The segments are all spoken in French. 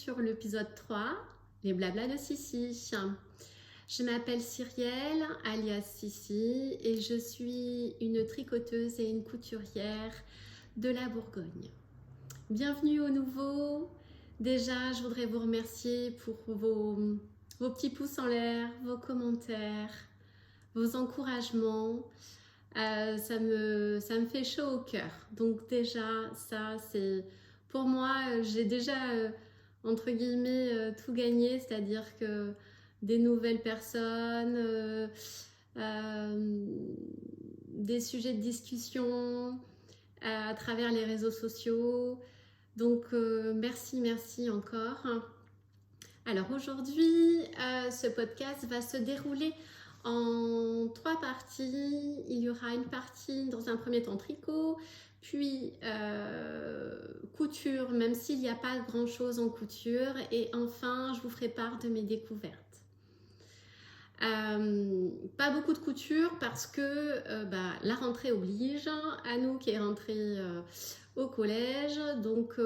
sur l'épisode 3, les blablas de Sissi. Je m'appelle Cyrielle, alias Sissi, et je suis une tricoteuse et une couturière de la Bourgogne. Bienvenue au nouveau. Déjà, je voudrais vous remercier pour vos petits pouces en l'air, vos commentaires, vos encouragements. Ça me fait chaud au cœur. Donc déjà, ça c'est... Pour moi, j'ai déjà, entre guillemets, tout gagné. C'est-à-dire que des nouvelles personnes, des sujets de discussion à travers les réseaux sociaux. Donc merci encore. Alors aujourd'hui, ce podcast va se dérouler en 3 parties. Il y aura une partie dans un premier temps tricot, puis couture, même s'il n'y a pas grand chose en couture, et enfin je vous ferai part de mes découvertes. Pas beaucoup de couture parce que la rentrée oblige, à nous qui est rentrée au collège, donc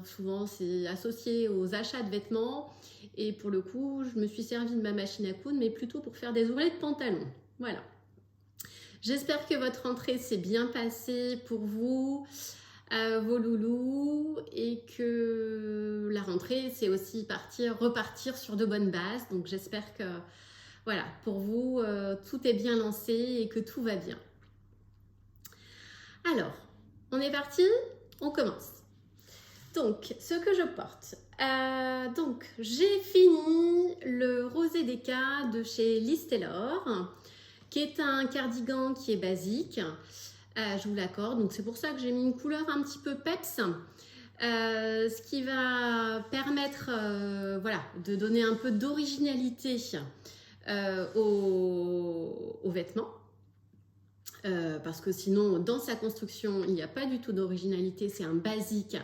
souvent c'est associé aux achats de vêtements, et pour le coup je me suis servi de ma machine à coudre, mais plutôt pour faire des ourlets de pantalon. Voilà. J'espère que votre rentrée s'est bien passée pour vous, vos loulous, et que la rentrée c'est aussi repartir sur de bonnes bases. Donc j'espère que voilà, pour vous tout est bien lancé et que tout va bien. Alors, on est parti, on commence. Donc, ce que je porte. Donc, j'ai fini le Rosé des cas de chez Liz Taylor, qui est un cardigan qui est basique. Je vous l'accorde. Donc, c'est pour ça que j'ai mis une couleur un petit peu peps. Ce qui va permettre de donner un peu d'originalité aux vêtements. Parce que sinon, dans sa construction, il n'y a pas du tout d'originalité, c'est un basique.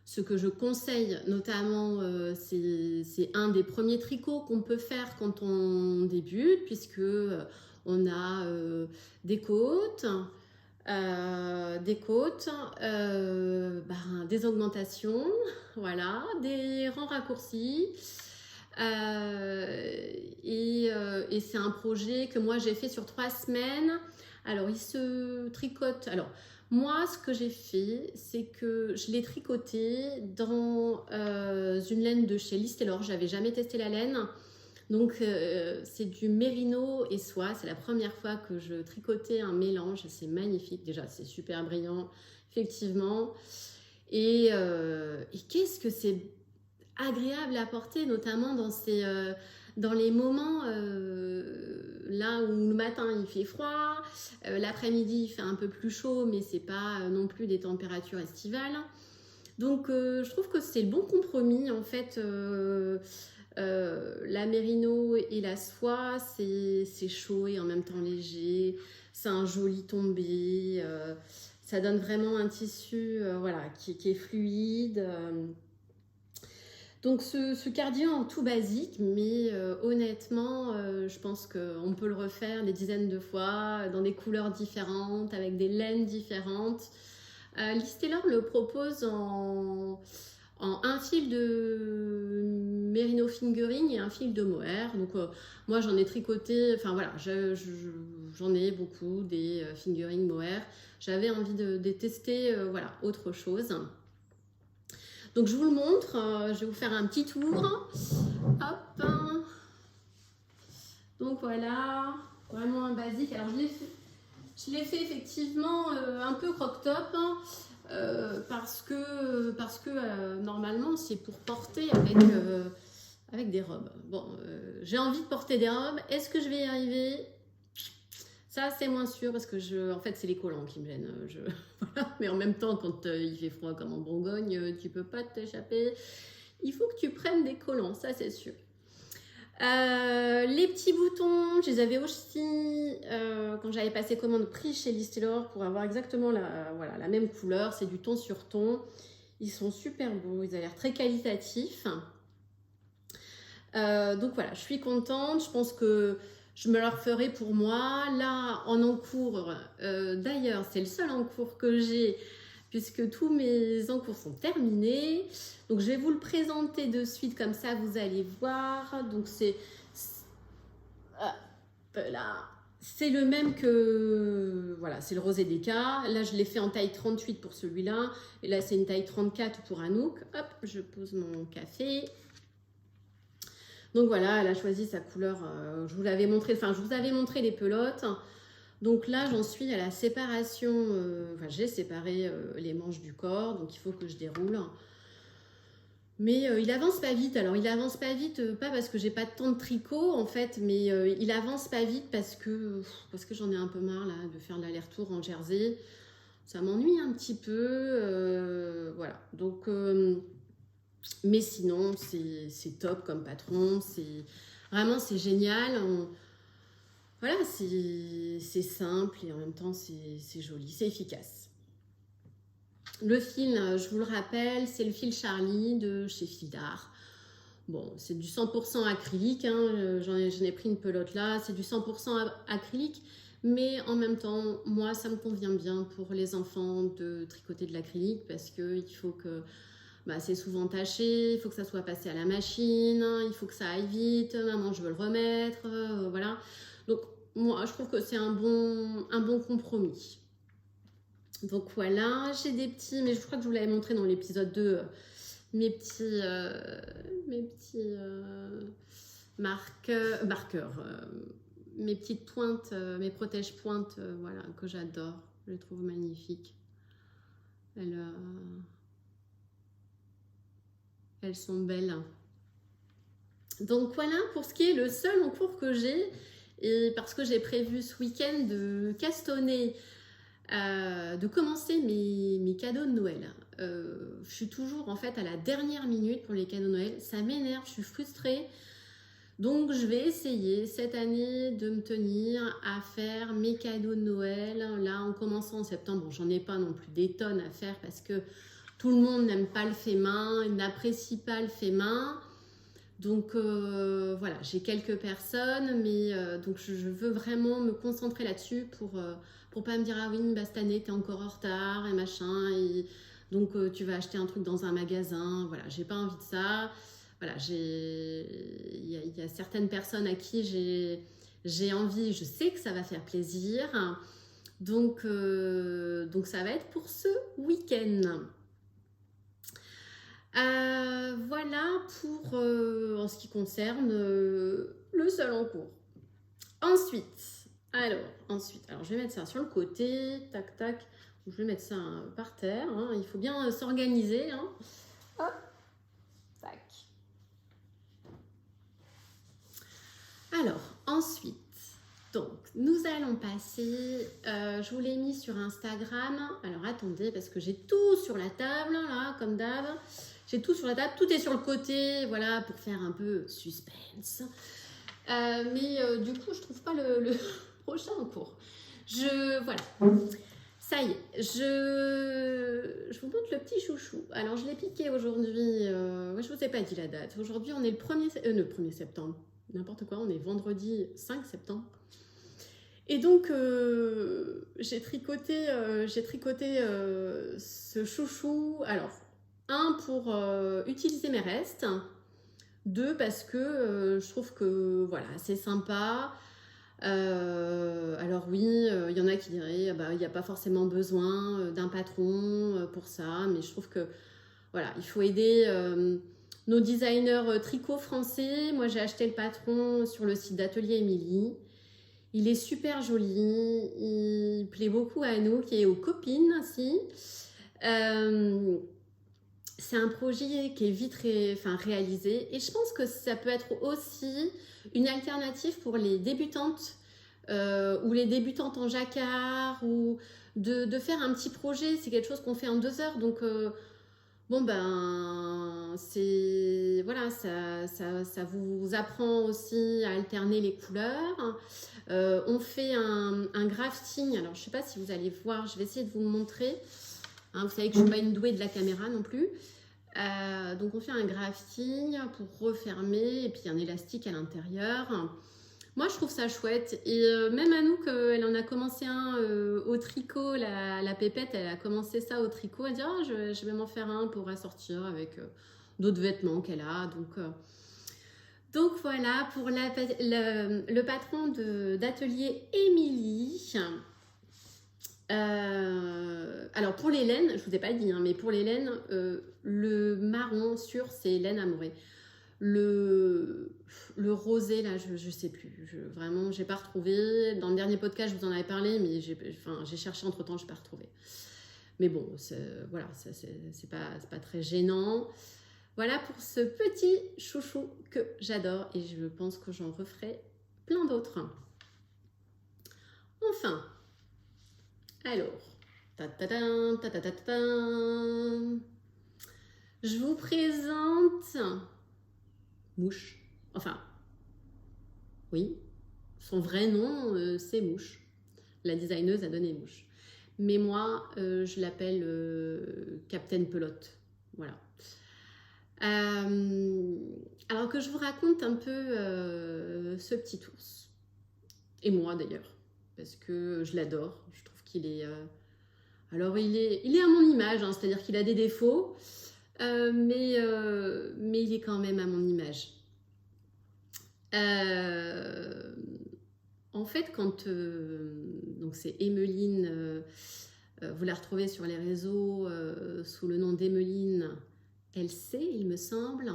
Ce que je conseille notamment, c'est un des premiers tricots qu'on peut faire quand on débute, puisque on a des côtes, des augmentations, voilà, des rangs raccourcis. Et c'est un projet que moi j'ai fait sur 3 semaines. Alors il se tricote. Alors moi ce que j'ai fait, c'est que je l'ai tricoté dans une laine de chez Liz Taylor. J'avais jamais testé la laine, donc c'est du mérino et soie. C'est la première fois que je tricotais un mélange. C'est magnifique, déjà c'est super brillant effectivement, et qu'est-ce que c'est agréable à porter, notamment dans les moments là où le matin il fait froid, l'après-midi il fait un peu plus chaud, mais c'est pas non plus des températures estivales. Donc je trouve que c'est le bon compromis en fait. La mérino et la soie, c'est chaud et en même temps léger, c'est un joli tombé, ça donne vraiment un tissu qui est fluide. Donc ce cardigan tout basique, mais honnêtement, je pense qu'on peut le refaire des dizaines de fois, dans des couleurs différentes, avec des laines différentes. Liz Taylor le propose en un fil de Merino Fingering et un fil de mohair. Donc moi j'en ai tricoté, enfin voilà, j'en ai beaucoup des fingering mohair. J'avais envie de tester autre chose. Donc je vous le montre, je vais vous faire un petit tour. Hop. Donc voilà, vraiment un basique. Alors je l'ai fait effectivement un peu croc-top, parce que normalement c'est pour porter avec des robes. Bon, j'ai envie de porter des robes. Est-ce que je vais y arriver ? Ça, c'est moins sûr parce que en fait, c'est les collants qui me gênent. Voilà. Mais en même temps, quand il fait froid comme en Bourgogne, tu peux pas t'échapper. Il faut que tu prennes des collants, ça c'est sûr. Les petits boutons, je les avais aussi quand j'avais passé commande prix chez Liz Taylor pour avoir exactement la même couleur. C'est du ton sur ton. Ils sont super beaux, ils ont l'air très qualitatifs. Donc voilà, je suis contente. Je pense que je me leur ferai pour moi. Là, en encours, d'ailleurs, c'est le seul encours que j'ai, puisque tous mes encours sont terminés. Donc je vais vous le présenter de suite, comme ça vous allez voir. Donc là, c'est le même que, voilà, c'est le rosé des cas. Là, je l'ai fait en taille 38 pour celui-là. Et là, c'est une taille 34 pour Anouk. Hop, je pose mon café. Donc voilà, elle a choisi sa couleur. Je vous l'avais montré, enfin, je vous avais montré les pelotes. Donc là, j'en suis à la séparation. Enfin, j'ai séparé les manches du corps. Donc, il faut que je déroule. Mais il avance pas vite. Alors, il avance pas vite, pas parce que j'ai pas de temps de tricot, en fait, mais il avance pas vite parce que j'en ai un peu marre, là, de faire l'aller-retour en jersey. Ça m'ennuie un petit peu. Voilà. Donc, mais sinon, c'est top comme patron. Vraiment, c'est génial. Voilà, c'est simple et en même temps, c'est joli, c'est efficace. Le fil, je vous le rappelle, c'est le fil Charlie de chez Fildar. Bon, c'est du 100% acrylique, hein, j'en ai pris une pelote là, c'est du 100% acrylique, mais en même temps, moi, ça me convient bien pour les enfants de tricoter de l'acrylique parce qu'il faut que, c'est souvent taché, il faut que ça soit passé à la machine, il faut que ça aille vite, maman, je veux le remettre, voilà. Donc, moi, je trouve que c'est un bon compromis. Donc voilà, j'ai des petits, mais je crois que je vous l'avais montré dans l'épisode 2, mes petits marqueurs, mes petites pointes, mes protège-pointes, voilà, que j'adore, je les trouve magnifiques. Elles sont belles. Donc voilà pour ce qui est le seul en cours que j'ai, et parce que j'ai prévu ce week-end de castonner. De commencer mes cadeaux de Noël. Je suis toujours en fait à la dernière minute pour les cadeaux de Noël. Ça m'énerve, je suis frustrée. Donc je vais essayer cette année de me tenir à faire mes cadeaux de Noël. Là, en commençant en septembre, bon, j'en ai pas non plus des tonnes à faire parce que tout le monde n'aime pas le fait main, n'apprécie pas le fait main. Donc voilà, j'ai quelques personnes, mais donc je veux vraiment me concentrer là-dessus pour pas me dire ah oui, cette année t'es encore en retard et machin, et donc tu vas acheter un truc dans un magasin. Voilà, j'ai pas envie de ça. Voilà, il y a certaines personnes à qui j'ai envie, je sais que ça va faire plaisir. Donc ça va être pour ce week-end. Voilà pour en ce qui concerne le seul en cours. Ensuite, je vais mettre ça sur le côté, tac tac, je vais mettre ça par terre, hein. Il faut bien s'organiser, hein. Hop, tac. Alors, ensuite, donc nous allons passer, je vous l'ai mis sur Instagram. Alors attendez, parce que j'ai tout sur la table, là, comme d'hab. J'ai tout sur la table, tout est sur le côté, voilà, pour faire un peu suspense. Mais du coup, je trouve pas le prochain en cours. Voilà, ça y est, je vous montre le petit chouchou. Alors, je l'ai piqué aujourd'hui, je vous ai pas dit la date. Aujourd'hui, on est le 1er septembre, n'importe quoi, on est vendredi 5 septembre. Et donc, j'ai tricoté ce chouchou. Alors, un, pour utiliser mes restes. 2, parce que je trouve que voilà, c'est sympa. Alors oui, il y en a qui diraient il n'y a pas forcément besoin d'un patron pour ça, mais je trouve que voilà, il faut aider nos designers tricot français. Moi, j'ai acheté le patron sur le site d'Atelier Émilie. Il est super joli, il plaît beaucoup à nous, qui est aux copines aussi. C'est un projet qui est vite réalisé, et je pense que ça peut être aussi une alternative pour les débutantes ou les débutantes en jacquard, ou de faire un petit projet. C'est quelque chose qu'on fait en 2 heures, donc voilà, ça vous apprend aussi à alterner les couleurs. On fait un grafting. Alors je ne sais pas si vous allez voir, je vais essayer de vous le montrer. Hein, vous savez que je ne suis pas une douée de la caméra non plus. Donc on fait un grafting pour refermer, et puis un élastique à l'intérieur. Moi, je trouve ça chouette. Et même Anouk, elle en a commencé un au tricot. La pépette, elle a commencé ça au tricot. Elle dit, ah, je vais m'en faire un pour assortir avec d'autres vêtements qu'elle a. Donc voilà, pour le patron d'atelier Émilie. Alors pour les laines, je vous ai pas dit, hein, mais pour les laines, le marron sûr, c'est laine amorée. Le rosé, là, je sais plus. Vraiment, j'ai pas retrouvé. Dans le dernier podcast, je vous en avais parlé, mais j'ai cherché entre-temps, je n'ai pas retrouvé. Mais bon, voilà, c'est pas très gênant. Voilà pour ce petit chouchou que j'adore et je pense que j'en referai plein d'autres. Enfin, alors, je vous présente Mouche. Enfin, oui, son vrai nom, c'est Mouche. La designeuse a donné Mouche. Mais moi, je l'appelle Captain Pelote. Voilà. Alors que je vous raconte un peu ce petit ours. Et moi d'ailleurs. Parce que je l'adore. Je trouve qu'il est... Alors il est à mon image, hein, c'est-à-dire qu'il a des défauts. Mais il est quand même à mon image. En fait, quand donc c'est Emeline, vous la retrouvez sur les réseaux sous le nom d'Emeline LC, il me semble,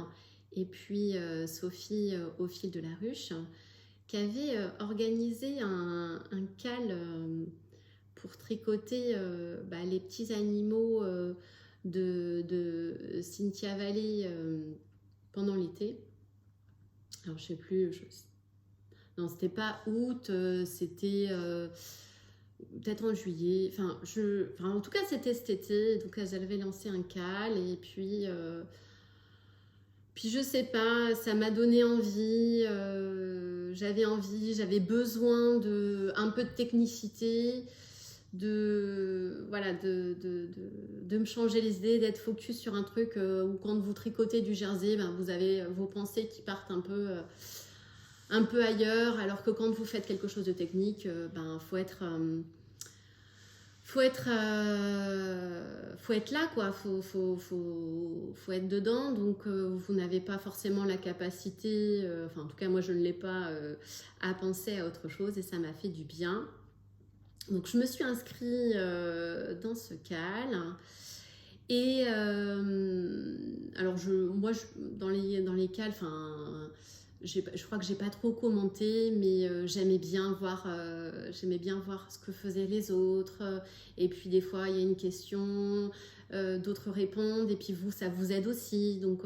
et puis Sophie au fil de la ruche, qui avait organisé un cal pour tricoter les petits animaux de Cynthia Vallée pendant l'été. Alors je sais plus, non c'était pas août, c'était peut-être en juillet, enfin en tout cas c'était cet été, donc elles avaient lancé un cal et puis je sais pas, ça m'a donné envie, j'avais besoin de un peu de technicité, de me changer les idées, d'être focus sur un truc où quand vous tricotez du jersey, vous avez vos pensées qui partent un peu ailleurs, alors que quand vous faites quelque chose de technique, faut être là quoi, faut être dedans, donc vous n'avez pas forcément la capacité, en tout cas moi je ne l'ai pas, à penser à autre chose et ça m'a fait du bien. Donc je me suis inscrite dans ce cal et alors moi dans les cals, je crois que j'ai pas trop commenté, mais j'aimais bien voir ce que faisaient les autres. Et puis des fois il y a une question, d'autres répondent et puis ça vous aide aussi. Donc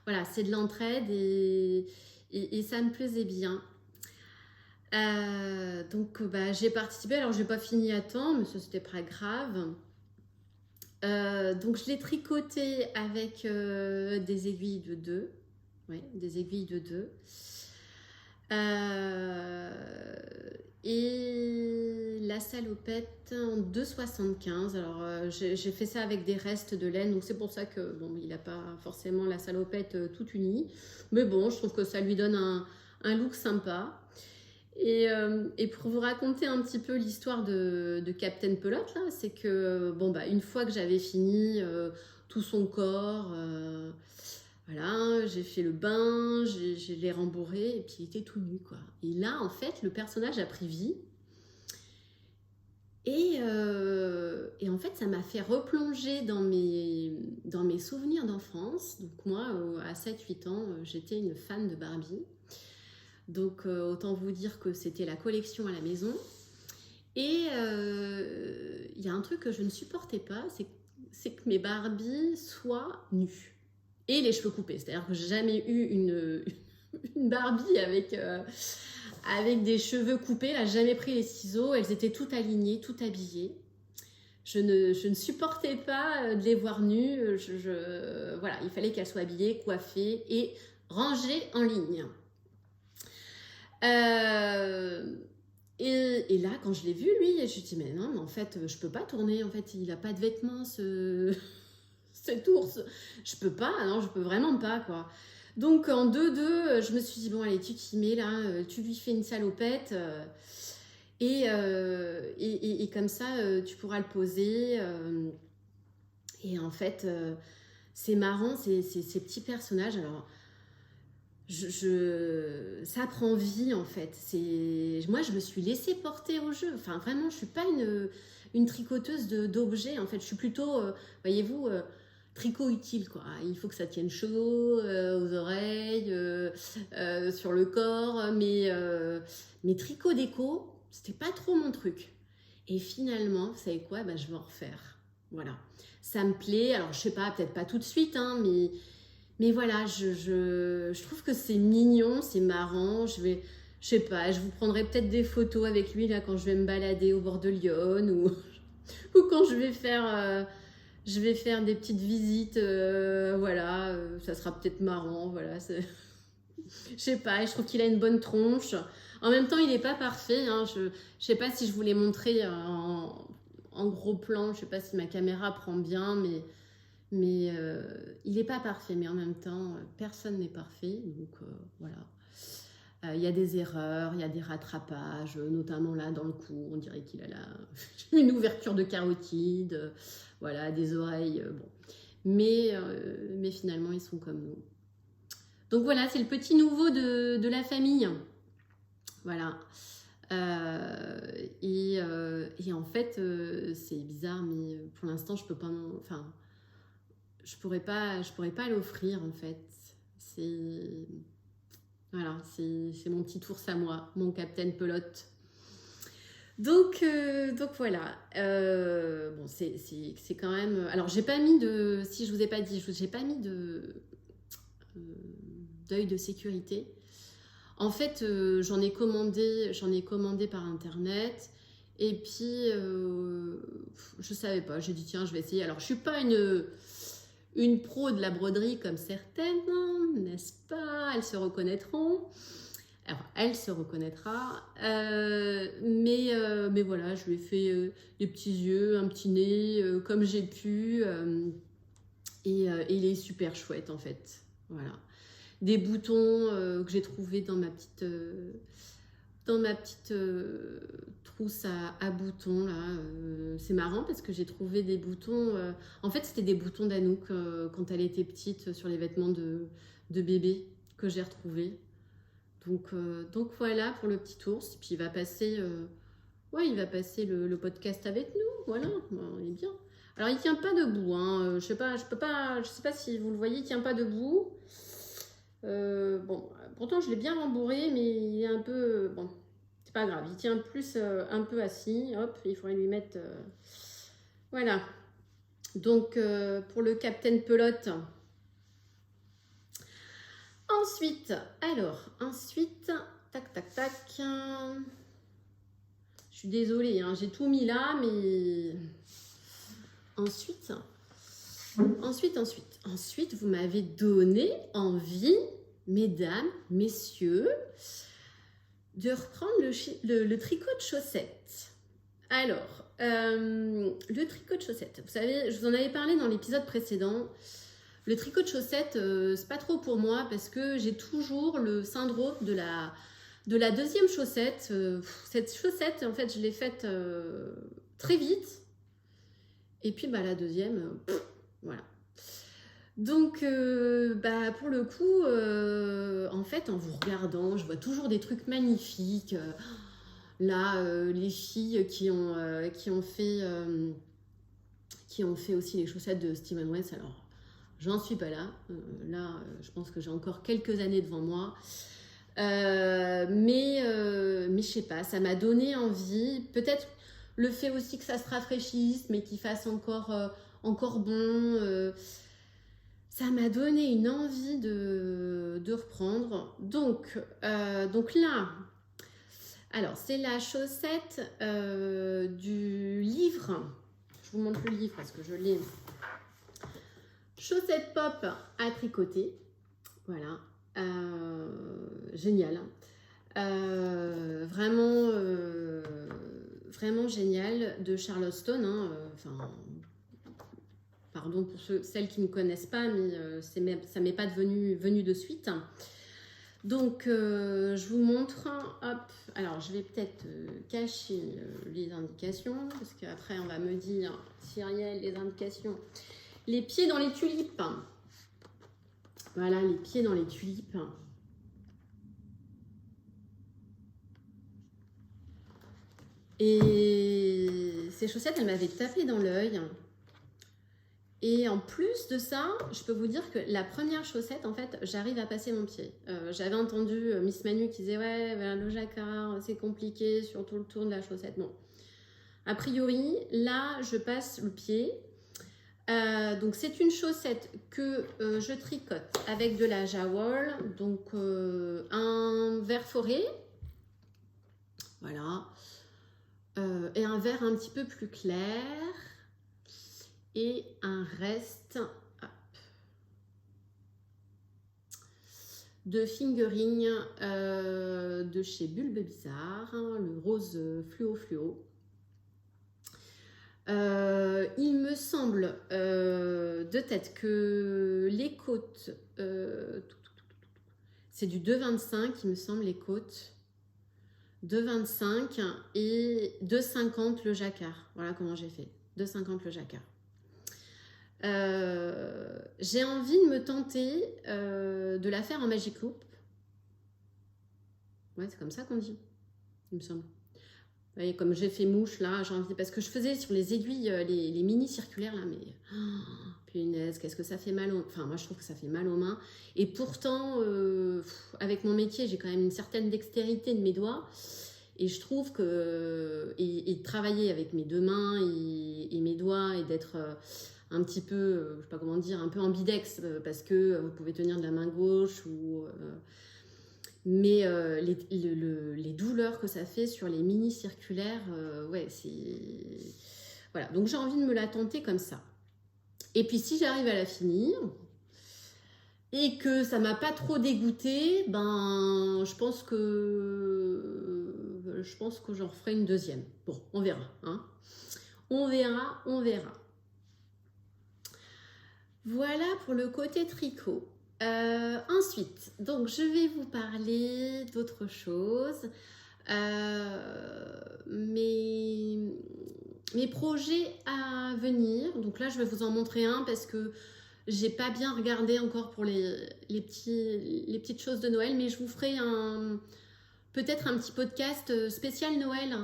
voilà, c'est de l'entraide et ça me plaisait bien. Donc j'ai participé, alors j'ai pas fini à temps, mais ça c'était pas grave. Donc je l'ai tricoté avec des aiguilles de 2. Ouais, des aiguilles de 2. Et la salopette en 2,75. Alors j'ai fait ça avec des restes de laine, donc c'est pour ça que bon, il n'a pas forcément la salopette toute unie. Mais bon, je trouve que ça lui donne un look sympa. Et pour vous raconter un petit peu l'histoire de Captain Pelote, là, c'est que une fois que j'avais fini tout son corps, voilà, j'ai fait le bain, je l'ai rembourré et puis il était tout nu quoi. Et là en fait le personnage a pris vie et en fait ça m'a fait replonger dans mes souvenirs d'enfance. Donc moi à 7-8 ans j'étais une fan de Barbie. Donc autant vous dire que c'était la collection à la maison. Et il y a un truc que je ne supportais pas, c'est que mes Barbies soient nues. Et les cheveux coupés. C'est-à-dire que j'ai jamais eu une Barbie avec des cheveux coupés. Elle n'a jamais pris les ciseaux. Elles étaient toutes alignées, toutes habillées. Je ne supportais pas de les voir nues. Voilà, il fallait qu'elles soient habillées, coiffées et rangées en ligne. Et là, quand je l'ai vu, lui, je me suis dit, mais non, mais en fait, je peux pas tourner. En fait, il n'a pas de vêtements, cet ours. Je peux pas, non, je peux vraiment pas, quoi. Donc en 2-2, je me suis dit, bon allez, tu t'y mets là, tu lui fais une salopette et comme ça, tu pourras le poser. Et en fait, c'est marrant, ces petits personnages. Alors, ça prend vie en fait. Moi, je me suis laissée porter au jeu. Enfin, vraiment, je suis pas une tricoteuse d'objets. En fait, je suis plutôt, voyez-vous, tricot utile quoi. Il faut que ça tienne chaud aux oreilles, sur le corps. Mais tricot déco, c'était pas trop mon truc. Et finalement, vous savez quoi? Ben, je vais en refaire. Voilà. Ça me plaît. Alors, je sais pas, peut-être pas tout de suite, hein, mais voilà, je trouve que c'est mignon, c'est marrant. Je sais pas, je vous prendrai peut-être des photos avec lui là quand je vais me balader au bord de Lyon ou quand je vais faire des petites visites. Voilà, ça sera peut-être marrant. Voilà, je sais pas, je trouve qu'il a une bonne tronche. En même temps, il n'est pas parfait. Hein, je sais pas si je vous l'ai montré en gros plan. Je sais pas si ma caméra prend bien, mais il n'est pas parfait, mais en même temps, personne n'est parfait. Donc voilà. Il y a des erreurs, il y a des rattrapages, notamment là dans le cou, on dirait qu'il a là une ouverture de carotide, voilà, des oreilles, bon. Mais finalement, ils sont comme nous. Donc voilà, c'est le petit nouveau de la famille. Voilà. Et en fait, c'est bizarre, mais pour l'instant, je peux pas. Enfin, je pourrais pas l'offrir en fait. C'est voilà, c'est mon petit ours à moi, mon Captain Pelote. Donc voilà. Bon, c'est quand même. Alors j'ai pas mis de. Si je vous ai pas dit, j'ai pas mis euh, d'œil de sécurité. En fait, j'en ai commandé par internet. Et puis, je savais pas. J'ai dit tiens, je vais essayer. Alors je suis pas une pro de la broderie comme certaines, n'est-ce pas? Elles se reconnaîtront. Alors, elle se reconnaîtra. Mais voilà, je lui ai fait des petits yeux, un petit nez, comme j'ai pu. Et il est super chouette, en fait. Voilà. Des boutons que j'ai trouvés dans ma petite trousse à boutons là. C'est marrant parce que j'ai trouvé des boutons. En fait, c'était des boutons d'Anouk quand elle était petite sur les vêtements de bébé que j'ai retrouvés. Donc voilà pour le petit ours. Et puis ouais, il va passer le podcast avec nous. Voilà, bon, il est bien. Alors il tient pas debout. Hein. Je sais pas si vous le voyez, il tient pas debout. Bon, pourtant je l'ai bien rembourré, mais il est un peu bon. C'est pas grave, il tient plus un peu assis. Hop, il faudrait lui mettre. Voilà. Donc pour le Captain Pelote. Ensuite, tac, tac, tac. Je suis désolée, hein, j'ai tout mis là, mais ensuite, vous m'avez donné envie, mesdames, messieurs, de reprendre le tricot de chaussettes. Alors, le tricot de chaussettes, vous savez, je vous en avais parlé dans l'épisode précédent. Le tricot de chaussettes, c'est pas trop pour moi parce que j'ai toujours le syndrome de la deuxième chaussette. Cette chaussette, en fait, je l'ai faite très vite. Et puis, bah, la deuxième, voilà. Donc, pour le coup, en fait, en vous regardant, je vois toujours des trucs magnifiques. Là, les filles qui ont fait aussi les chaussettes de Steven West. Alors, j'en suis pas là. Je pense que j'ai encore quelques années devant moi. Mais je sais pas, ça m'a donné envie. Peut-être le fait aussi que ça se rafraîchisse, mais qu'il fasse encore bon. Ça m'a donné une envie de reprendre. Donc là, alors c'est la chaussette du livre. Je vous montre le livre parce que je l'ai. Chaussette pop à tricoter. Voilà. Génial. Vraiment génial de Charlotteston. Enfin, pardon pour celles qui ne connaissent pas, mais ça m'est pas venu de suite. Donc, je vous montre, hop, alors je vais peut-être cacher les indications, parce qu'après on va me dire, Cyrielle, les indications, les pieds dans les tulipes. Voilà, les pieds dans les tulipes. Et ces chaussettes, elles m'avaient tapé dans l'œil. Et en plus de ça, je peux vous dire que la première chaussette, en fait, j'arrive à passer mon pied. J'avais entendu Miss Manu qui disait « Ouais, ben, le jacquard, c'est compliqué, surtout le tour de la chaussette. » Bon, a priori, là, je passe le pied. Donc, c'est une chaussette que je tricote avec de la jawol. Donc, un vert forêt. Voilà. Et un vert un petit peu plus clair. Et un reste de fingering de chez Bulbe Bizarre, hein, le rose fluo. Il me semble de tête que les côtes, c'est du 2,25 il me semble les côtes. 2,25 et 2,50 le jacquard. Voilà comment j'ai fait. 2,50 le jacquard. J'ai envie de me tenter de la faire en Magic Loop. Ouais, c'est comme ça qu'on dit, il me semble. Vous voyez, comme j'ai fait mouche là, j'ai envie, parce que je faisais sur les aiguilles, les mini circulaires là, mais punaise, qu'est-ce que ça fait mal Enfin, moi je trouve que ça fait mal aux mains. Et pourtant, avec mon métier, j'ai quand même une certaine dextérité de mes doigts. Et je trouve que, et travailler avec mes deux mains et mes doigts et d'être un petit peu, je sais pas comment dire, un peu ambidex parce que vous pouvez tenir de la main gauche mais les douleurs que ça fait sur les mini circulaires, ouais, c'est voilà. Donc j'ai envie de me la tenter comme ça. Et puis si j'arrive à la finir et que ça m'a pas trop dégoûté, ben je pense que j'en referai une deuxième. Bon, on verra, hein. On verra. Voilà pour le côté tricot. Ensuite, donc je vais vous parler d'autre chose. Mes projets à venir. Donc là, je vais vous en montrer un parce que j'ai pas bien regardé encore pour les petites choses de Noël, mais je vous ferai peut-être un petit podcast spécial Noël.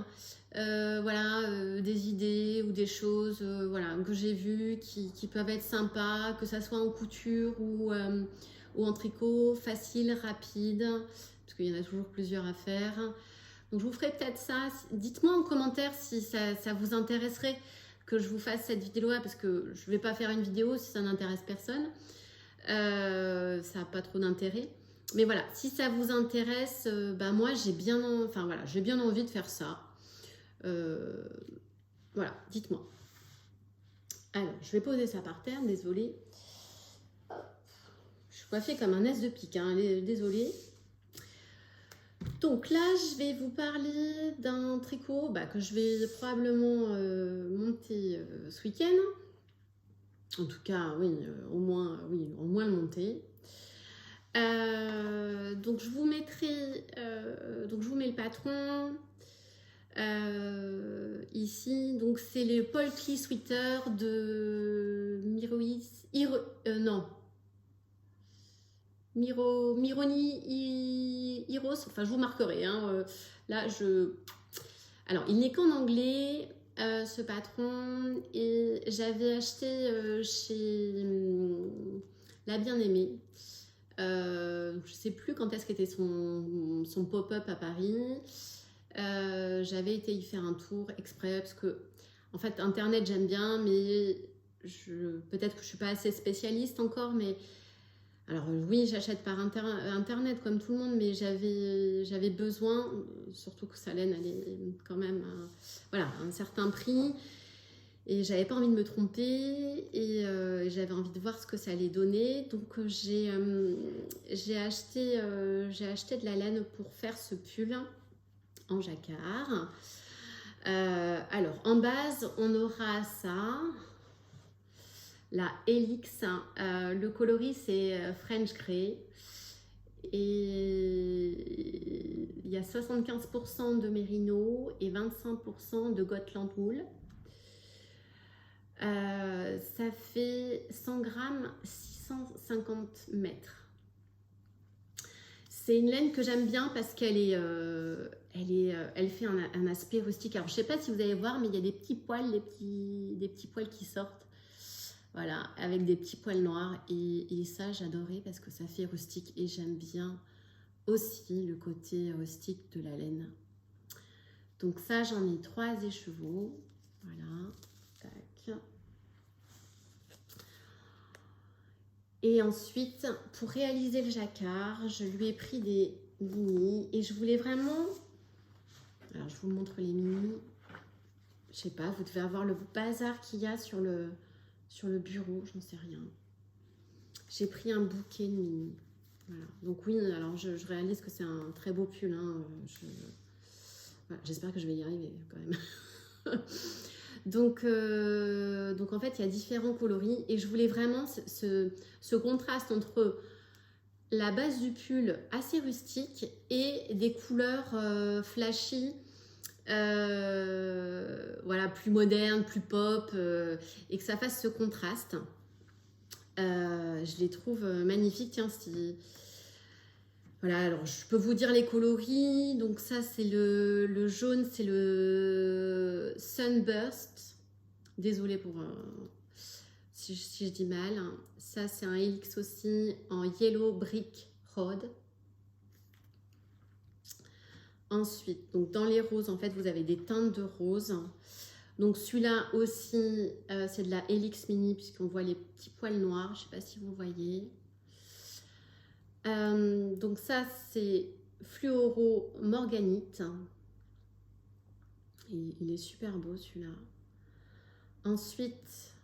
Voilà, des idées ou des choses voilà, que j'ai vues qui peuvent être sympas, que ça soit en couture ou en tricot, facile, rapide, parce qu'il y en a toujours plusieurs à faire. Donc je vous ferai peut-être ça. Dites-moi en commentaire si ça vous intéresserait que je vous fasse cette vidéo-là, parce que je ne vais pas faire une vidéo si ça n'intéresse personne. Ça n'a pas trop d'intérêt. Mais voilà, si ça vous intéresse, bah moi j'ai bien envie de faire ça. Voilà, dites-moi. Alors, je vais poser ça par terre, désolée. Je suis coiffée comme un S de pique, hein, désolée. Donc là, je vais vous parler d'un tricot que je vais probablement monter ce week-end. En tout cas, oui, au moins le monter. Donc je vous mettrai, donc je vous mets le patron. Ici, donc c'est le Paul Klee Sweater de Mironi Heroes, enfin je vous marquerai, hein, là alors il n'est qu'en anglais, ce patron, et j'avais acheté chez La Bien-Aimée, je sais plus quand est-ce qu'était son pop-up à Paris. J'avais été y faire un tour exprès parce que en fait internet j'aime bien, mais peut-être que je suis pas assez spécialiste encore, mais alors oui, j'achète par internet comme tout le monde, mais j'avais besoin, surtout que sa laine elle est quand même voilà, un certain prix, et j'avais pas envie de me tromper, et j'avais envie de voir ce que ça allait donner. Donc j'ai acheté de la laine pour faire ce pull en jacquard. Alors en base on aura ça, la Helix. Le coloris c'est French Grey. Et il y a 75% de mérino et 25% de Gotland wool. Ça fait 100 grammes, 650 mètres. C'est une laine que j'aime bien parce qu'elle elle fait un aspect rustique. Alors je sais pas si vous allez voir, mais il y a des petits poils, des petits poils qui sortent. Voilà, avec des petits poils noirs. Et ça, j'adorais parce que ça fait rustique. Et j'aime bien aussi le côté rustique de la laine. Donc ça, j'en ai 3 écheveaux. Voilà. Tac. Et ensuite, pour réaliser le jacquard, je lui ai pris des mini. Et je voulais vraiment... Alors, je vous montre les mini. Je sais pas, vous devez avoir le bazar qu'il y a sur le bureau. J'en sais rien. J'ai pris un bouquet de mini. Voilà. Donc oui, alors je réalise que c'est un très beau pull. Hein. Voilà, j'espère que je vais y arriver quand même. donc en fait, il y a différents coloris et je voulais vraiment ce contraste entre la base du pull assez rustique et des couleurs flashy, voilà, plus modernes, plus pop, et que ça fasse ce contraste. Je les trouve magnifiques. Tiens, voilà, alors je peux vous dire les coloris. Donc ça, c'est le jaune, c'est le Sunburst. Désolée pour si je dis mal. Ça, c'est un Helix aussi en Yellow Brick Road. Ensuite, donc dans les roses, en fait, vous avez des teintes de rose. Donc celui-là aussi, c'est de la Helix Mini puisqu'on voit les petits poils noirs. Je ne sais pas si vous voyez. Donc ça, c'est Fluoro Morganite. Et il est super beau celui-là. Ensuite,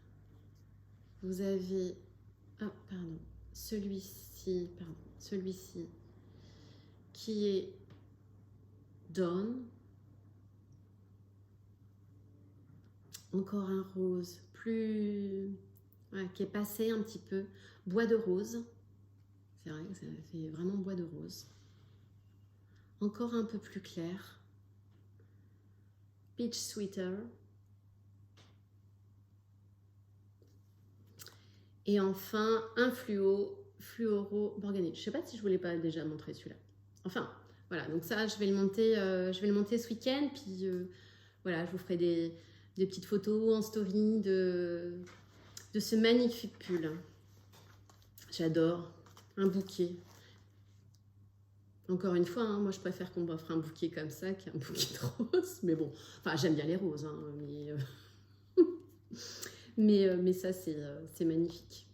vous avez... Ah, pardon. Celui-ci, qui est Dawn. Encore un rose plus... Ouais, qui est passé un petit peu. Bois de rose. C'est vrai que ça fait vraiment bois de rose. Encore un peu plus clair. Peach Sweater. Et enfin, un fluoro Morganite. Je ne sais pas si je ne vous l'ai pas déjà montré celui-là. Enfin, voilà. Donc ça, je vais le monter ce week-end. Puis voilà, je vous ferai des petites photos en story de ce magnifique pull. J'adore. Un bouquet. Encore une fois, hein, moi je préfère qu'on m'offre un bouquet comme ça qu'un bouquet de roses. Mais bon, enfin j'aime bien les roses, hein, mais ça c'est magnifique.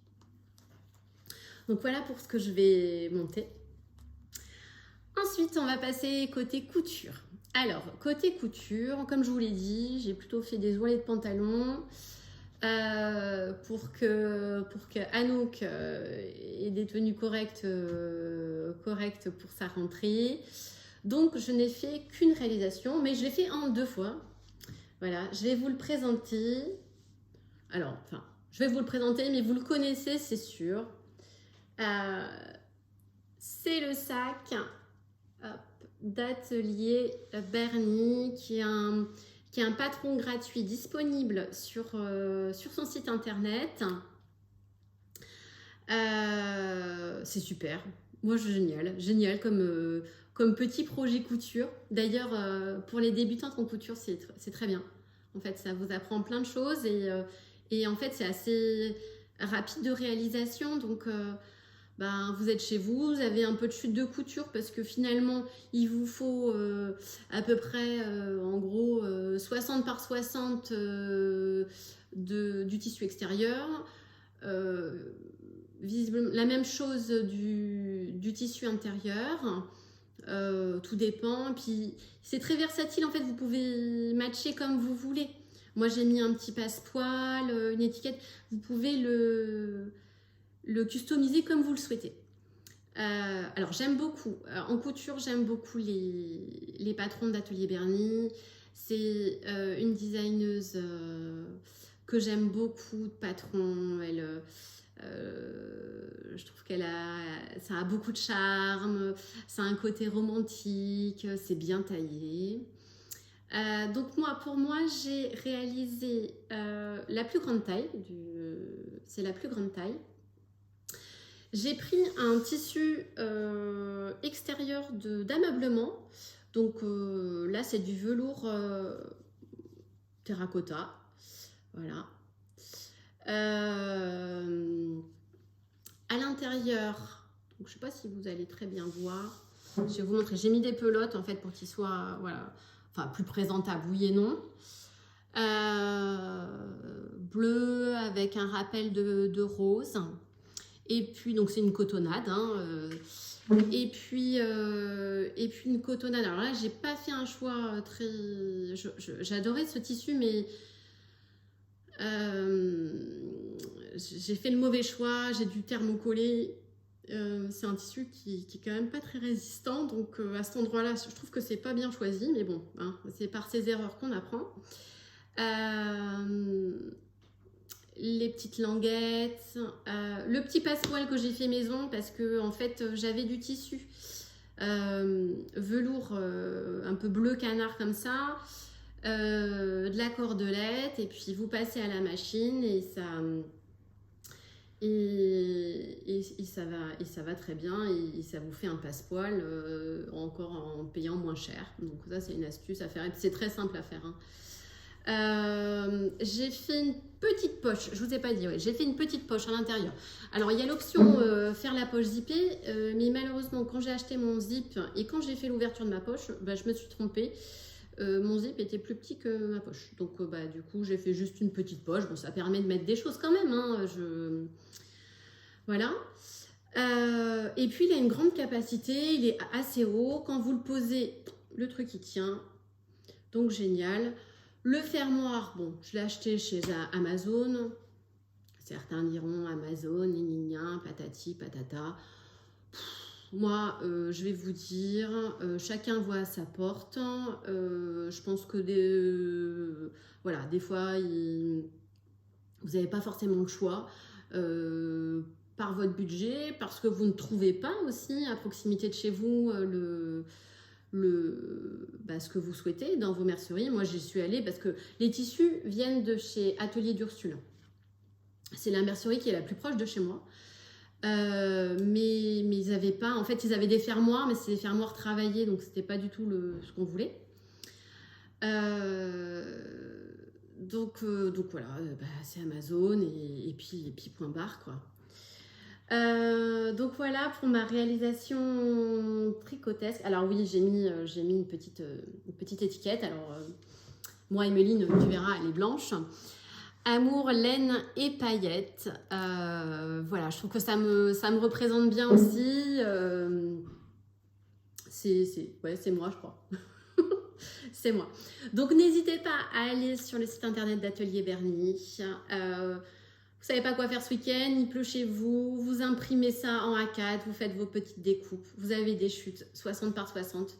Donc voilà pour ce que je vais monter. Ensuite, on va passer côté couture. Alors, côté couture, comme je vous l'ai dit, j'ai plutôt fait des ourlets de pantalon. Pour que Anouk ait des tenues correctes pour sa rentrée. Donc je n'ai fait qu'une réalisation, mais je l'ai fait en 2 fois. Voilà, je vais vous le présenter. Alors, enfin, je vais vous le présenter, mais vous le connaissez, c'est sûr. C'est le sac d'Atelier Berny qui est un patron gratuit disponible sur son site internet. C'est super. Moi, génial comme petit projet couture. D'ailleurs, pour les débutantes en couture, c'est très bien. En fait, ça vous apprend plein de choses et en fait, c'est assez rapide de réalisation. Donc, vous êtes chez vous, vous avez un peu de chute de couture parce que finalement, il vous faut à peu près, en gros, 60 par 60 du tissu extérieur. Visiblement, la même chose du tissu intérieur. Tout dépend. Puis, c'est très versatile. En fait, vous pouvez matcher comme vous voulez. Moi, j'ai mis un petit passepoil, une étiquette. Vous pouvez le customiser comme vous le souhaitez. Alors j'aime beaucoup, en couture j'aime beaucoup les patrons d'Atelier Berny. C'est une designeuse que j'aime beaucoup de Patron. Je trouve ça a beaucoup de charme, ça a un côté romantique, c'est bien taillé. Donc pour moi, j'ai réalisé la plus grande taille, c'est la plus grande taille. J'ai pris un tissu extérieur d'ameublement. Donc là, c'est du velours terracotta. Voilà. À l'intérieur, je ne sais pas si vous allez très bien voir. Je vais vous montrer. J'ai mis des pelotes en fait pour qu'il soit voilà, enfin, plus présentable, oui et non. Bleu avec un rappel de rose. Et puis, donc c'est une cotonnade. Et puis une cotonnade. Alors là, j'ai pas fait un choix très... J'adorais ce tissu, mais j'ai fait le mauvais choix. J'ai dû thermocoller. C'est un tissu qui est quand même pas très résistant. Donc à cet endroit-là, je trouve que c'est pas bien choisi. Mais bon, hein, c'est par ces erreurs qu'on apprend. Les petites languettes, le petit passepoil que j'ai fait maison parce que en fait j'avais du tissu velours un peu bleu canard comme ça, de la cordelette et puis vous passez à la machine et ça va très bien et ça vous fait un passepoil encore en payant moins cher. Donc ça c'est une astuce à faire et c'est très simple à faire. J'ai fait une petite poche, je vous ai pas dit, ouais, j'ai fait une petite poche à l'intérieur. Alors il y a l'option faire la poche zippée, mais malheureusement quand j'ai acheté mon zip et quand j'ai fait l'ouverture de ma poche, je me suis trompée. Mon zip était plus petit que ma poche, donc du coup j'ai fait juste une petite poche. Bon, ça permet de mettre des choses quand même, hein, voilà. Et puis il a une grande capacité, il est assez haut. Quand vous le posez, le truc il tient, donc génial. Le fermoir, bon, je l'ai acheté chez Amazon. Certains diront Amazon, gna, patati, patata. Moi, je vais vous dire, chacun voit à sa porte. Je pense que voilà, des fois, vous n'avez pas forcément le choix par votre budget, parce que vous ne trouvez pas aussi à proximité de chez vous ce que vous souhaitez dans vos merceries. Moi j'y suis allée parce que les tissus viennent de chez Atelier d'Ursule. C'est la mercerie qui est la plus proche de chez moi. Mais ils n'avaient pas, en fait ils avaient des fermoirs, mais c'est des fermoirs travaillés, donc c'était pas du tout ce qu'on voulait. Donc voilà, c'est Amazon et puis point barre quoi. Donc voilà pour ma réalisation tricotesque. Alors oui, j'ai mis une petite étiquette. Alors moi, Emeline, tu verras, elle est blanche. Amour, laine et paillettes. Voilà, je trouve que ça me représente bien aussi. C'est moi, je crois. C'est moi. Donc n'hésitez pas à aller sur le site internet d'Atelier Bernie. Vous savez pas quoi faire ce week-end, il pleut chez vous, vous imprimez ça en A4, vous faites vos petites découpes, vous avez des chutes 60 par 60.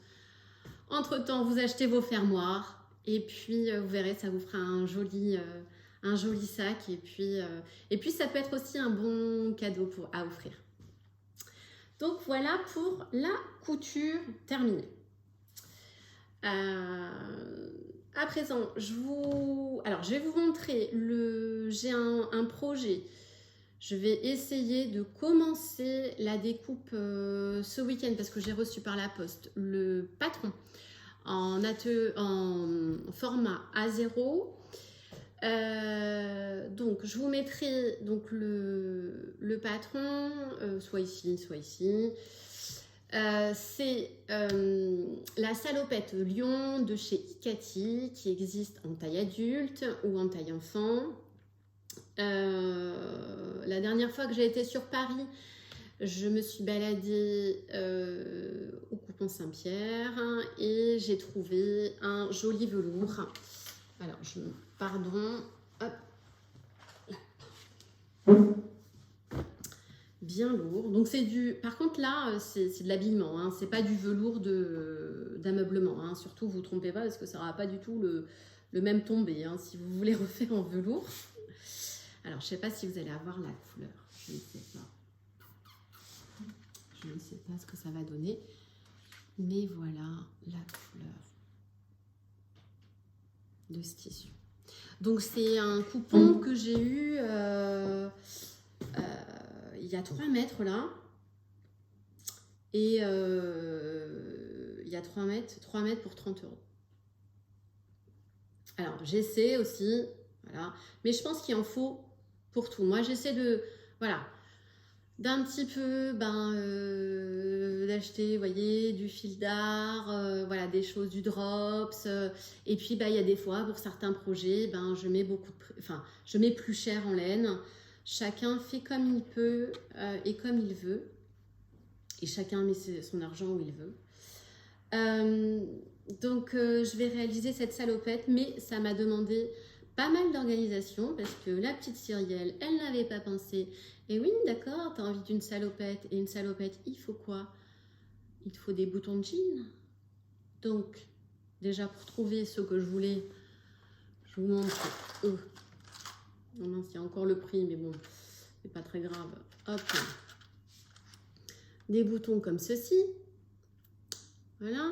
Entre-temps, vous achetez vos fermoirs et puis vous verrez, ça vous fera un joli sac et puis ça peut être aussi un bon cadeau à offrir. Donc voilà pour la couture terminée. À présent, je vais vous montrer j'ai un projet. Je vais essayer de commencer la découpe ce week-end parce que j'ai reçu par la poste le patron en format A0. Donc je vous mettrai donc le patron soit ici, soit ici. C'est la salopette Lion de chez Icati qui existe en taille adulte ou en taille enfant. La dernière fois que j'ai été sur Paris, je me suis baladée au Coupon Saint-Pierre et j'ai trouvé un joli velours. Alors, pardon, hop. Bien lourd. Donc par contre là, c'est de l'habillement, hein. C'est pas du velours d'ameublement, hein. Surtout, vous trompez pas parce que ça n'aura pas du tout le même tombé, hein, si vous voulez refaire en velours. Alors, je ne sais pas si vous allez avoir la couleur. Je ne sais pas. Je ne sais pas ce que ça va donner. Mais voilà la couleur de ce tissu. Donc, c'est un coupon que j'ai eu il y a 3 mètres là. Et il y a 3 mètres pour 30 €. Alors, j'essaie aussi, voilà. Mais je pense qu'il en faut pour tout. Moi, j'essaie de, voilà, d'un petit peu, d'acheter, vous voyez, du fil d'art, voilà, des choses, du drops. Et puis, il y a des fois, pour certains projets, je mets je mets plus cher en laine. Chacun fait comme il peut et comme il veut. Et chacun met son argent où il veut. Donc, je vais réaliser cette salopette, mais ça m'a demandé pas mal d'organisation parce que la petite Cyrielle, elle n'avait pas pensé. Et oui, d'accord, tu as envie d'une salopette. Et une salopette, il faut quoi? Il te faut des boutons de jean. Donc, déjà, pour trouver ce que je voulais, je vous montre. Non, mince, il y a encore le prix, mais bon, c'est pas très grave. Hop. Des boutons comme ceci. Voilà.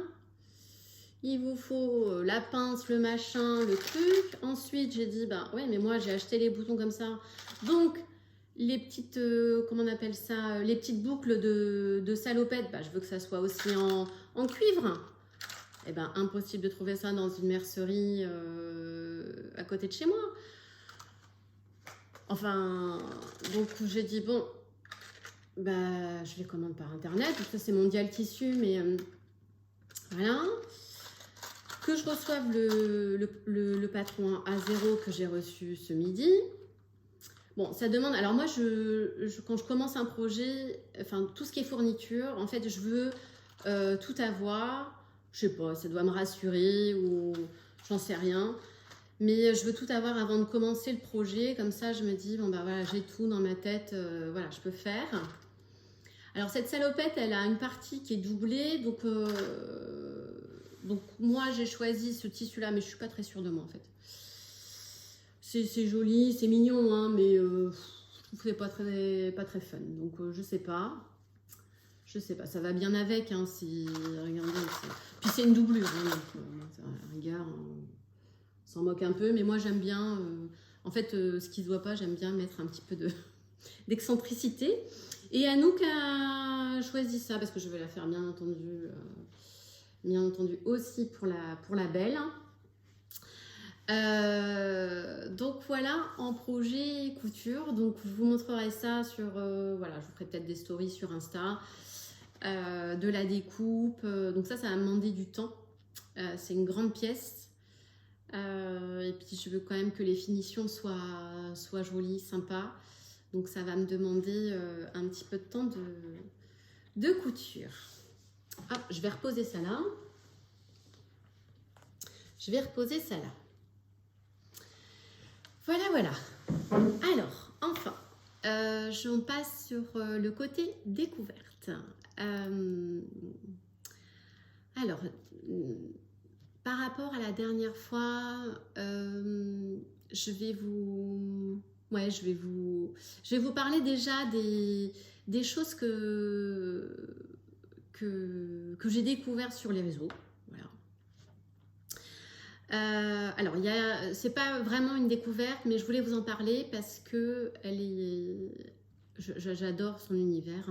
Il vous faut la pince, le machin, le truc. Ensuite, j'ai dit, ouais, mais moi, j'ai acheté les boutons comme ça. Donc, les petites, comment on appelle ça, les petites boucles de salopette, je veux que ça soit aussi en cuivre. Eh ben, impossible de trouver ça dans une mercerie à côté de chez moi. Enfin, donc j'ai dit, bon, je les commande par internet. Ça, c'est Mondial Tissu, mais voilà. Que je reçoive le patron à 0 que j'ai reçu ce midi. Bon, ça demande... Alors moi, quand je commence un projet, enfin, tout ce qui est fourniture, en fait, je veux tout avoir. Je sais pas, ça doit me rassurer ou j'en sais rien. Mais je veux tout avoir avant de commencer le projet. Comme ça, je me dis, voilà, j'ai tout dans ma tête. Voilà, je peux faire. Alors, cette salopette, elle a une partie qui est doublée. Donc moi, j'ai choisi ce tissu-là, mais je suis pas très sûre de moi, en fait. C'est joli, c'est mignon, hein, mais je trouve que c'est pas très fun. Donc, je sais pas. Je sais pas, ça va bien avec, hein, si... Regardez, puis c'est une doublure, hein, donc, regarde, on s'en moque un peu, mais moi, j'aime bien... en fait, ce qui se voit pas, j'aime bien mettre un petit peu d'excentricité. Et Anouk a choisi ça, parce que je vais la faire, bien entendu aussi pour la belle. Donc voilà, en projet couture. Donc je vous montrerai ça sur... voilà, je vous ferai peut-être des stories sur Insta. De la découpe. Donc ça va me demander du temps. C'est une grande pièce. Et puis je veux quand même que les finitions soient jolies, sympas. Donc ça va me demander un petit peu de temps de couture. Hop, je vais reposer ça là. Voilà. Alors, enfin, j'en passe sur le côté découverte. Alors, par rapport à la dernière fois, je vais vous parler déjà des choses que j'ai découvertes sur les réseaux. Voilà. Alors, c'est pas vraiment une découverte, mais je voulais vous en parler parce que j'adore son univers.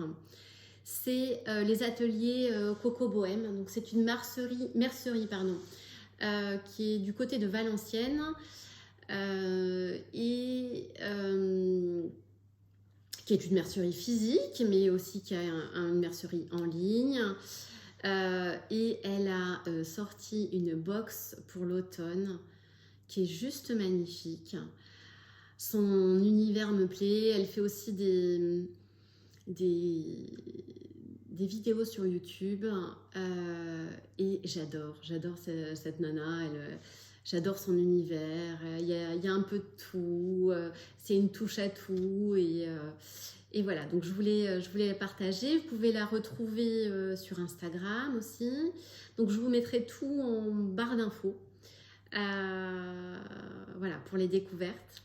C'est les ateliers Coco Bohème. Donc, c'est une mercerie, qui est du côté de Valenciennes et qui est une mercerie physique, mais aussi qui a une mercerie en ligne. Et elle a sorti une box pour l'automne qui est juste magnifique. Son univers me plaît. Elle fait aussi des vidéos sur YouTube et j'adore cette nana. J'adore son univers. Il y a un peu de tout. C'est une touche à tout et voilà, donc je voulais la partager. Vous pouvez la retrouver sur Instagram aussi. Donc je vous mettrai tout en barre d'infos. Voilà, pour les découvertes.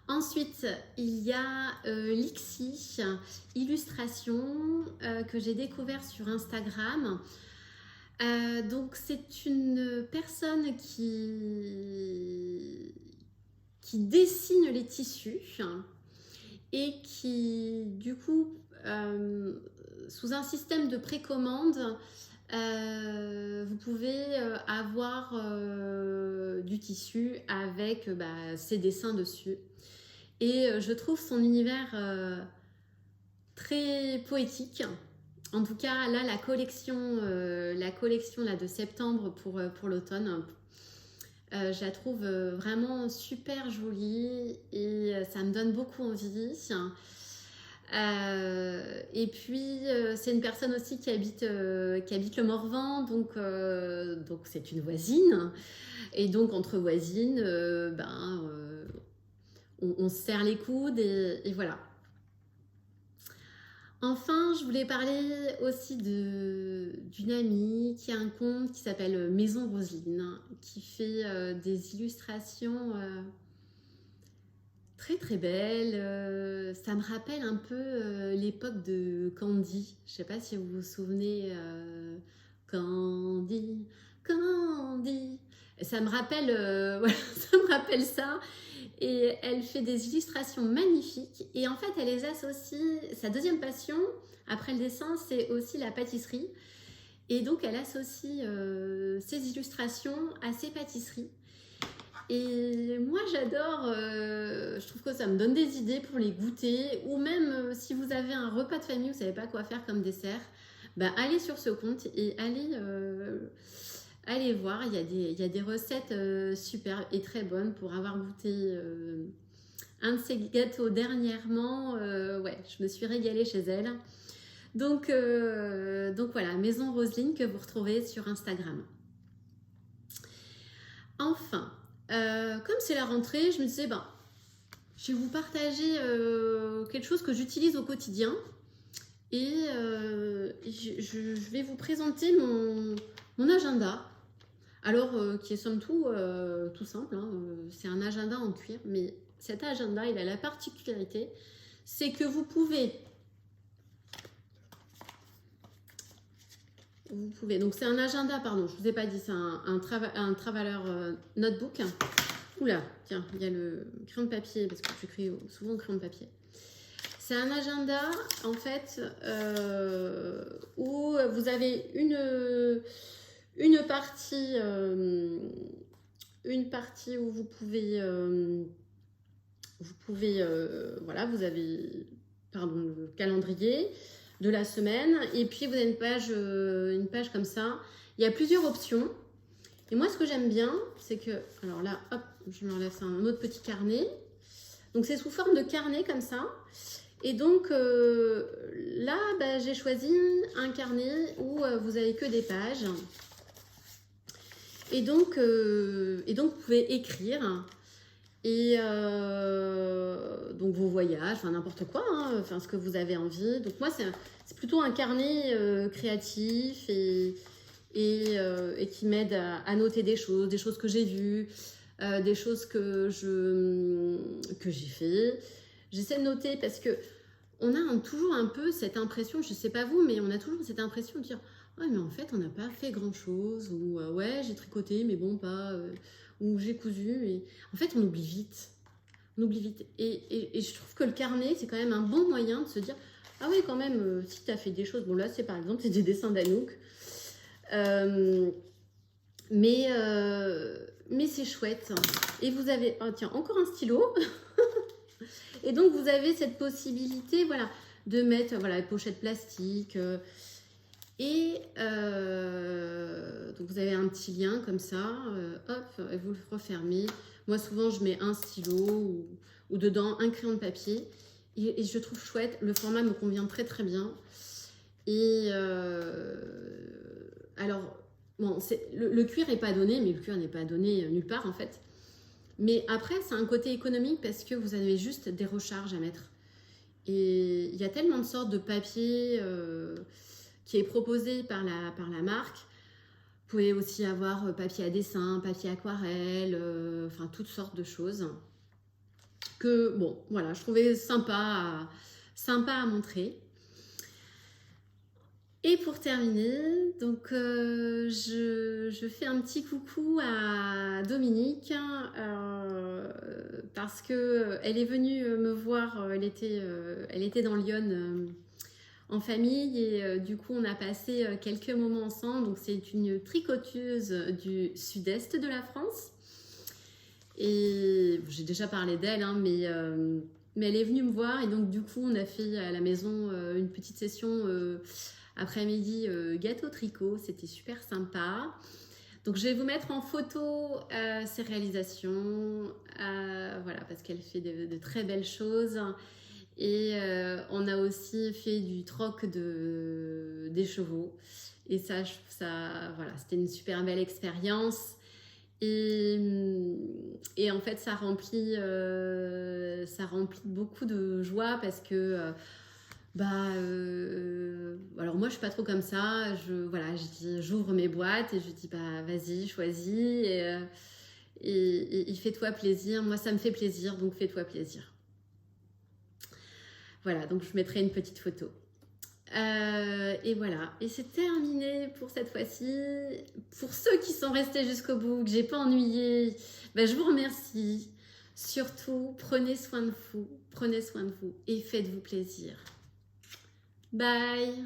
Ensuite, il y a Lixi Illustration que j'ai découvert sur Instagram. Donc c'est une personne qui dessine les tissus et qui du coup sous un système de précommande vous pouvez avoir du tissu avec ses dessins dessus et je trouve son univers très poétique. En tout cas, là, la collection là, de septembre pour l'automne, je la trouve vraiment super jolie et ça me donne beaucoup envie. Et puis, c'est une personne aussi qui habite le Morvan, donc c'est une voisine. Et donc, entre voisines, on se serre les coudes et voilà. Enfin, je voulais parler aussi d'une amie qui a un compte qui s'appelle Maison Roselyne, qui fait des illustrations très très belles. Ça me rappelle un peu l'époque de Candy. Je ne sais pas si vous vous souvenez Candy, Candy. Et ça me rappelle, voilà, ça me rappelle ça. Et elle fait des illustrations magnifiques et en fait elle les associe, sa deuxième passion après le dessin c'est aussi la pâtisserie et donc elle associe ses illustrations à ses pâtisseries et moi j'adore, je trouve que ça me donne des idées pour les goûter ou même si vous avez un repas de famille, vous savez pas quoi faire comme dessert, allez sur ce compte et allez voir, il y a des recettes super et très bonnes pour avoir goûté un de ces gâteaux dernièrement. Ouais, je me suis régalée chez elle. Donc voilà, Maison Roselyne que vous retrouvez sur Instagram. Enfin, comme c'est la rentrée, je me disais, je vais vous partager quelque chose que j'utilise au quotidien. Et je vais vous présenter mon agenda. Alors, qui est somme toute tout simple, hein, c'est un agenda en cuir, mais cet agenda, il a la particularité, c'est que vous pouvez, donc c'est un agenda, pardon, je ne vous ai pas dit, c'est un Traveler notebook. Oula, tiens, il y a le crayon de papier, parce que j'écris souvent au crayon de papier. C'est un agenda, en fait, où vous avez une partie où vous pouvez voilà, vous avez le calendrier de la semaine et puis vous avez une page comme ça. Il y a plusieurs options et moi ce que j'aime bien c'est que, alors là hop, je m'enlève un autre petit carnet, donc c'est sous forme de carnet comme ça. Et donc là j'ai choisi un carnet où vous avez que des pages. Et donc vous pouvez écrire et donc vos voyages, enfin n'importe quoi, hein, enfin ce que vous avez envie. Donc moi c'est plutôt un carnet créatif et qui m'aide à noter des choses que j'ai vues, des choses que j'ai fait. J'essaie de noter parce que on a toujours un peu cette impression, je sais pas vous, mais on a toujours cette impression de dire ouais, mais en fait, on n'a pas fait grand-chose, ou ouais, j'ai tricoté, mais bon, pas, ou j'ai cousu, et en fait, on oublie vite. On oublie vite. Et je trouve que le carnet, c'est quand même un bon moyen de se dire ah oui, quand même, si tu as fait des choses, bon là, c'est par exemple, c'est des dessins d'Anouk, mais c'est chouette. Et vous avez, oh, tiens, encore un stylo. Et donc, vous avez cette possibilité, voilà, de mettre, voilà, les pochettes plastiques. Et donc vous avez un petit lien comme ça, hop, et vous le refermez. Moi souvent je mets un stylo ou dedans un crayon de papier et je trouve chouette, le format me convient très très bien. Et alors, bon, le cuir n'est pas donné, mais le cuir n'est pas donné nulle part en fait. Mais après c'est un côté économique parce que vous avez juste des recharges à mettre. Et il y a tellement de sortes de papier qui est proposé par la marque. Vous pouvez aussi avoir papier à dessin, papier aquarelle, enfin toutes sortes de choses. que, bon, voilà, je trouvais sympa à montrer. Et pour terminer, donc je fais un petit coucou à Dominique parce que elle est venue me voir, elle était dans Lyon en famille et du coup on a passé quelques moments ensemble. Donc c'est une tricoteuse du sud-est de la France et j'ai déjà parlé d'elle, hein, mais elle est venue me voir et donc du coup on a fait à la maison une petite session après-midi gâteau tricot, c'était super sympa. Donc je vais vous mettre en photo ses réalisations, voilà, parce qu'elle fait de très belles choses. Et on a aussi fait du troc des chevaux. Et ça, voilà, c'était une super belle expérience. Et en fait, ça remplit beaucoup de joie parce que alors moi je suis pas trop comme ça, voilà, j'ouvre mes boîtes et je dis bah vas-y, choisis et fais-toi plaisir. Moi ça me fait plaisir, donc fais-toi plaisir. Voilà, donc je mettrai une petite photo. Et voilà, et c'est terminé pour cette fois-ci. Pour ceux qui sont restés jusqu'au bout, que j'ai pas ennuyé, je vous remercie. Surtout, prenez soin de vous et faites-vous plaisir. Bye!